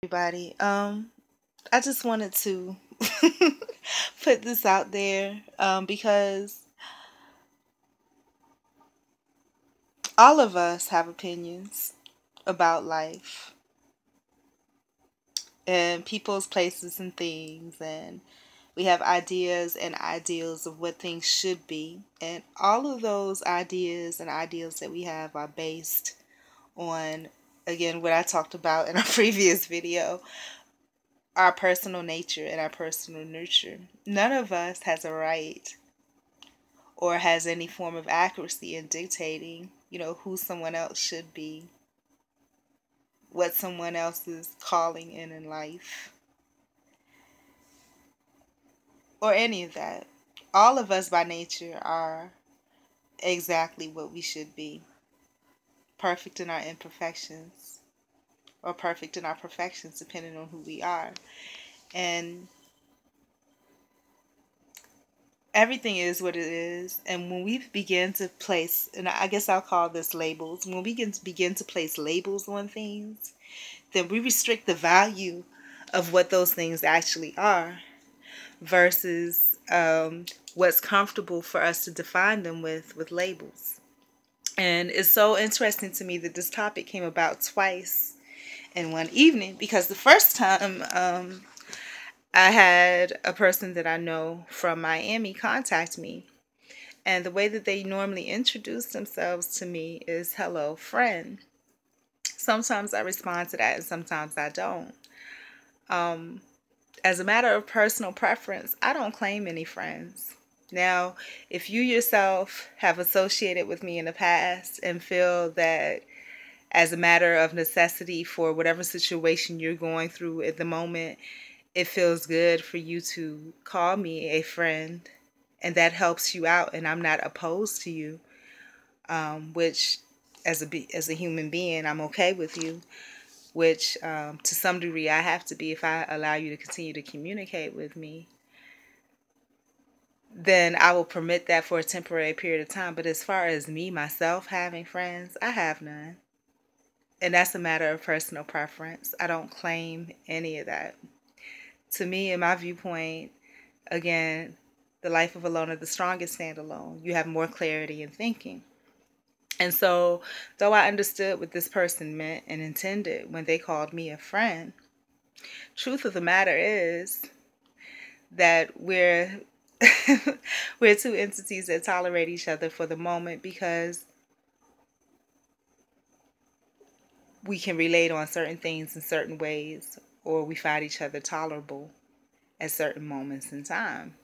Everybody. I just wanted to put this out there because all of us have opinions about life and people's places and things, and we have ideas and ideals of what things should be, and all of those ideas and ideals that we have are based on, again, what I talked about in a previous video, our personal nature and our personal nurture. None of us has a right or has any form of accuracy in dictating, who someone else should be, what someone else is calling in life, or any of that. All of us by nature are exactly what we should be, perfect in our imperfections, or perfect in our perfections, depending on who we are. And everything is what it is. And when we begin to place, and I guess I'll call this labels, when we begin to place labels on things, then we restrict the value of what those things actually are versus what's comfortable for us to define them with labels. And it's so interesting to me that this topic came about twice in one evening, because the first time I had a person that I know from Miami contact me. And the way that they normally introduce themselves to me is hello, friend. Sometimes I respond to that and sometimes I don't. As a matter of personal preference, I don't claim any friends. Now, if you yourself have associated with me in the past and feel that as a matter of necessity for whatever situation you're going through at the moment, it feels good for you to call me a friend, and that helps you out, and I'm not opposed to you, which as a human being, I'm okay with you, which to some degree I have to be if I allow you to continue to communicate with me, then I will permit that for a temporary period of time. But as far as me, myself, having friends, I have none. And that's a matter of personal preference. I don't claim any of that. To me, in my viewpoint, again, the life of a loner, the strongest stand alone. You have more clarity in thinking. And so, though I understood what this person meant and intended when they called me a friend, truth of the matter is that we're two entities that tolerate each other for the moment because we can relate on certain things in certain ways, or we find each other tolerable at certain moments in time.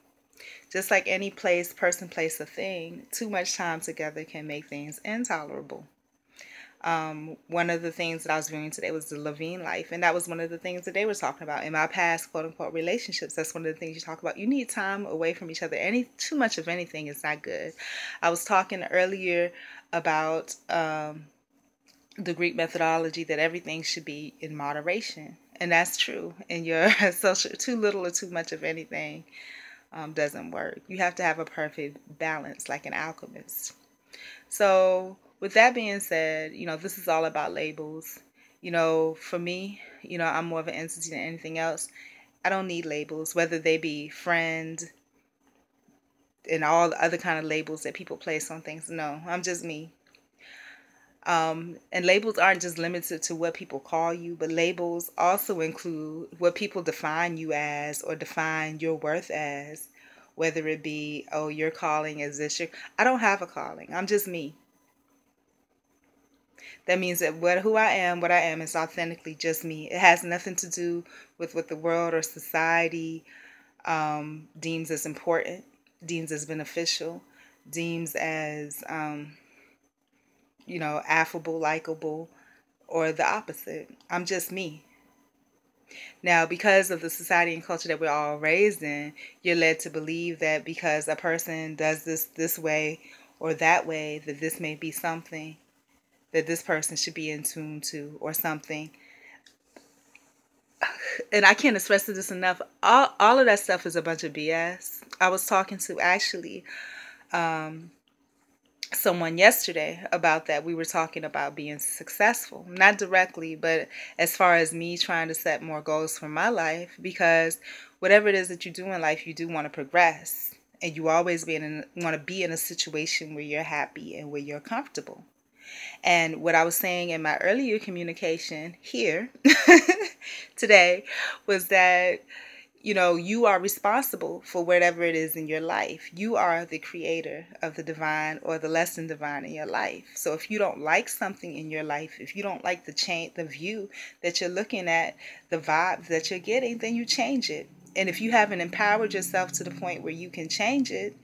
Just like any place, person, place, or thing, too much time together can make things intolerable. One of the things that I was viewing today was the Levine life, and that was one of the things that they were talking about in my past quote unquote relationships. That's one of the things you talk about. You need time away from each other. Too much of anything is not good. I was talking earlier about the Greek methodology that everything should be in moderation, and that's true. In your social, too little or too much of anything doesn't work. You have to have a perfect balance, like an alchemist. So, with that being said, this is all about labels. For me, I'm more of an entity than anything else. I don't need labels, whether they be friend and all the other kind of labels that people place on things. No, I'm just me. And labels aren't just limited to what people call you, but labels also include what people define you as or define your worth as, whether it be, oh, your calling is this. I don't have a calling. I'm just me. That means that who I am, what I am, is authentically just me. It has nothing to do with what the world or society deems as important, deems as beneficial, deems as affable, likable, or the opposite. I'm just me. Now, because of the society and culture that we're all raised in, you're led to believe that because a person does this way or that way, that this may be something that this person should be in tune to or something. And I can't express this enough. All of that stuff is a bunch of BS. I was talking to actually someone yesterday about that. We were talking about being successful, not directly, but as far as me trying to set more goals for my life, because whatever it is that you do in life, you do want to progress, and you always want to be in a situation where you're happy and where you're comfortable. And what I was saying in my earlier communication here today was that, you are responsible for whatever it is in your life. You are the creator of the divine or the less than divine in your life. So if you don't like something in your life, if you don't like the view that you're looking at, the vibes that you're getting, then you change it. And if you haven't empowered yourself to the point where you can change it,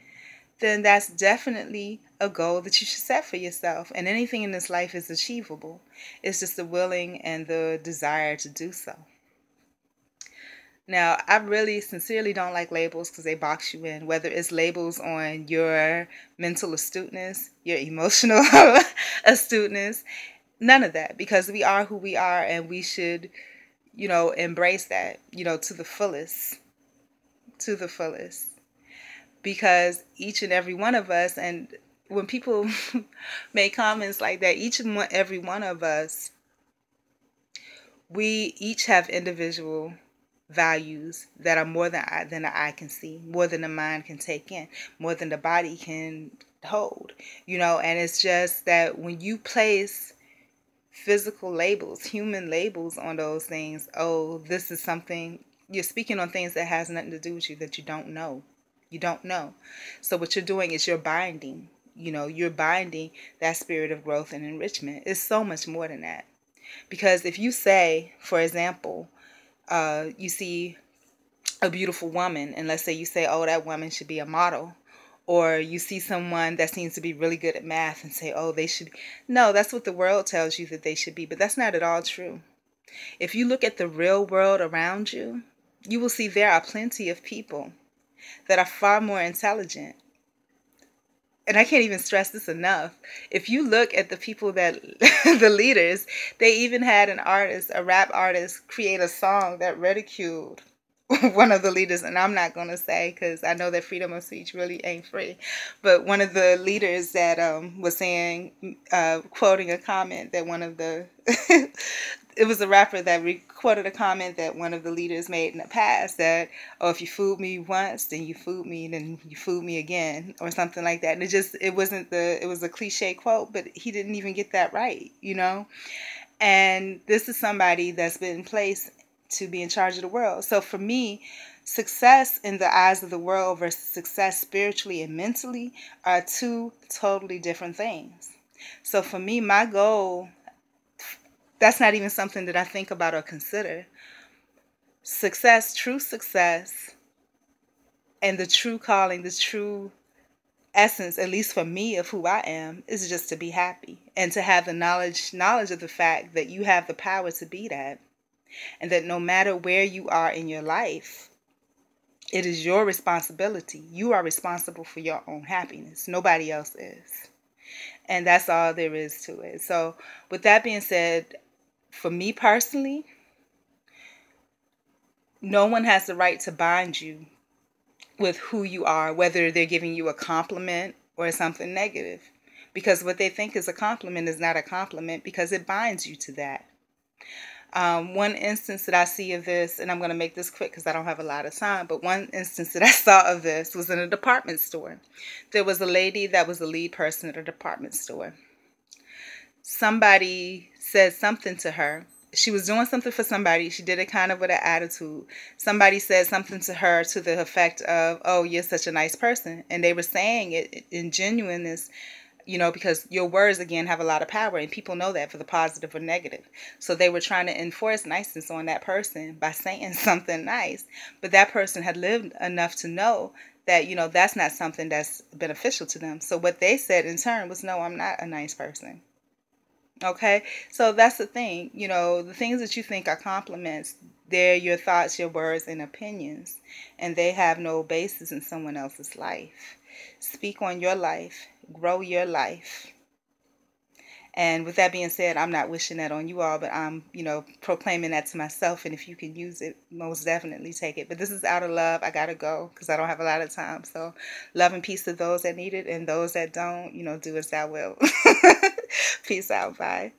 then that's definitely a goal that you should set for yourself. And anything in this life is achievable. It's just the willing and the desire to do so. Now, I really sincerely don't like labels because they box you in, whether it's labels on your mental astuteness, your emotional astuteness, none of that, because we are who we are, and we should, embrace that, to the fullest, to the fullest. Because each and every one of us, and when people make comments like that, each and every one of us, we each have individual values that are more than the eye can see, more than the mind can take in, more than the body can hold, and it's just that when you place physical labels, human labels on those things, oh, this is something, you're speaking on things that has nothing to do with you, that you don't know. You don't know. So what you're doing is you're binding, you're binding that spirit of growth and enrichment. It's so much more than that. Because if you say, for example, you see a beautiful woman, and let's say you say, oh, that woman should be a model. Or you see someone that seems to be really good at math and say, oh, they should be. No, that's what the world tells you that they should be, but that's not at all true. If you look at the real world around you, you will see there are plenty of people that are far more intelligent. And I can't even stress this enough. If you look at the people that, the leaders, they even had an artist, a rap artist, create a song that ridiculed one of the leaders, and I'm not going to say because I know that freedom of speech really ain't free, but one of the leaders that was saying, quoting a comment that one of the, it was a rapper that quoted a comment that one of the leaders made in the past that, oh, if you fooled me once, then you fooled me, then you fooled me again, or something like that. And it was a cliche quote, but he didn't even get that right, And this is somebody that's been placed to be in charge of the world. So for me, success in the eyes of the world versus success spiritually and mentally are two totally different things. So for me, my goal, that's not even something that I think about or consider. Success, true success, and the true calling, the true essence, at least for me, of who I am, is just to be happy and to have the knowledge of the fact that you have the power to be that. And that no matter where you are in your life, it is your responsibility. You are responsible for your own happiness. Nobody else is. And that's all there is to it. So with that being said, for me personally, no one has the right to bind you with who you are, whether they're giving you a compliment or something negative. Because what they think is a compliment is not a compliment because it binds you to that. One instance that I see of this, and I'm going to make this quick because I don't have a lot of time, but one instance that I saw of this was in a department store. There was a lady that was the lead person at a department store. Somebody said something to her. She was doing something for somebody. She did it kind of with an attitude. Somebody said something to her to the effect of, oh, you're such a nice person. And they were saying it in genuineness, because your words, again, have a lot of power, and people know that for the positive or negative. So they were trying to enforce niceness on that person by saying something nice. But that person had lived enough to know that, that's not something that's beneficial to them. So what they said in turn was, no, I'm not a nice person. Okay, so that's the thing, the things that you think are compliments, they're your thoughts, your words, and opinions, and they have no basis in someone else's life. Speak on your life, grow your life, And with that being said, I'm not wishing that on you all, but I'm, proclaiming that to myself. And if you can use it, most definitely take it. But this is out of love. I got to go because I don't have a lot of time. So love and peace to those that need it, and those that don't, do as thou will. Peace out. Bye.